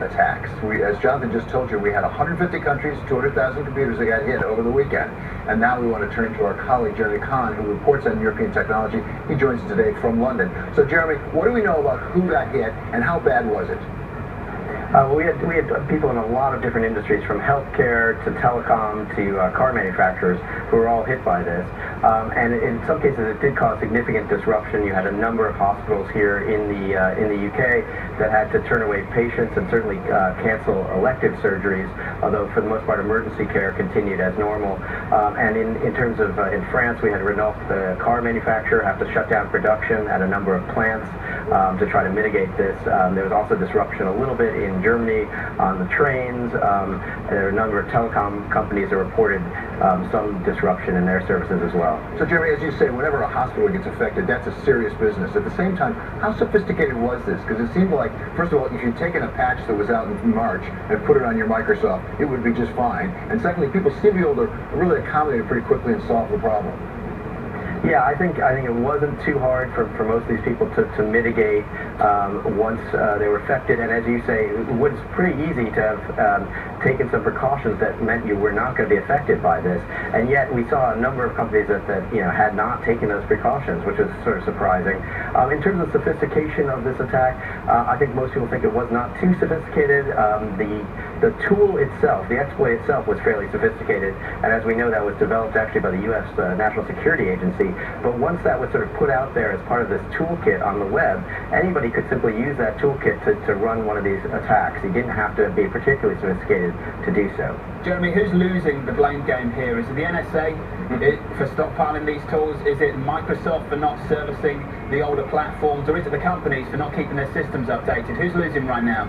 attacks. As Jonathan just told you, we had 150 countries, 200,000 computers that got hit over the weekend. And now we want to turn to our colleague, Jeremy Khan, who reports on European technology. He joins us today from London. So, Jeremy, what do we know about who got hit and how bad was it? Well, we had people in a lot of different industries, from healthcare to telecom to car manufacturers, who were all hit by this. And in some cases, it did cause significant disruption. You had a number of hospitals here in the UK that had to turn away patients and certainly cancel elective surgeries, although for the most part, emergency care continued as normal. And in terms of in France, we had Renault, the car manufacturer, have to shut down production at a number of plants to try to mitigate this. There was also disruption a little bit in Germany on the trains. There are a number of telecom companies that reported some disruption in their services as well. So, Jeremy, as you say, whenever a hospital gets affected, that's a serious business. At the same time, how sophisticated was this? Because it seemed like, first of all, if you'd taken a patch that was out in March and put it on your Microsoft, it would be just fine. And secondly, people seem to be able to really accommodate it pretty quickly and solve the problem. Yeah, I think it wasn't too hard for most of these people to mitigate once they were affected. And as you say, it was pretty easy to have taken some precautions that meant you were not going to be affected by this. And yet we saw a number of companies that had not taken those precautions, which was sort of surprising. In terms of sophistication of this attack, I think most people think it was not too sophisticated. The tool itself, the exploit itself, was fairly sophisticated. And as we know, that was developed actually by the U.S. National Security Agency. But once that was sort of put out there as part of this toolkit on the web, anybody could simply use that toolkit to run one of these attacks. You didn't have to be particularly sophisticated to do so. Jeremy, who's losing the blame game here? Is it the NSA for stockpiling these tools? Is it Microsoft for not servicing the older platforms? Or is it the companies for not keeping their systems updated? Who's losing right now?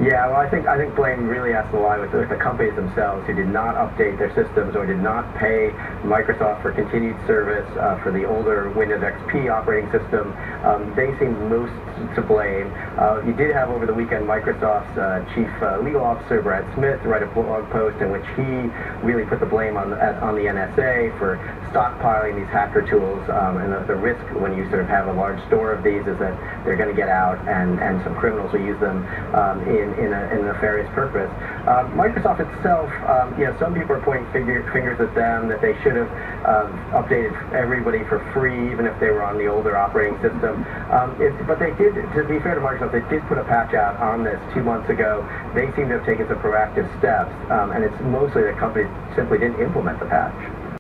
Yeah, well, I think blame really has to lie with the companies themselves, who did not update their systems or did not pay Microsoft for continued service for the older Windows XP operating system. They seem most to blame. You did have over the weekend Microsoft's chief legal officer, Brad Smith, write a blog post in which he really put the blame on the NSA for stockpiling these hacker tools. And the risk when you sort of have a large store of these is that they're going to get out and some criminals will use them in a nefarious purpose. Microsoft itself, some people are pointing fingers at them that they should have updated everybody for free, even if they were on the older operating system. But they did, to be fair to Microsoft, they did put a patch out on this 2 months ago. They seem to have taken some proactive steps, and it's mostly that companies simply didn't implement the patch.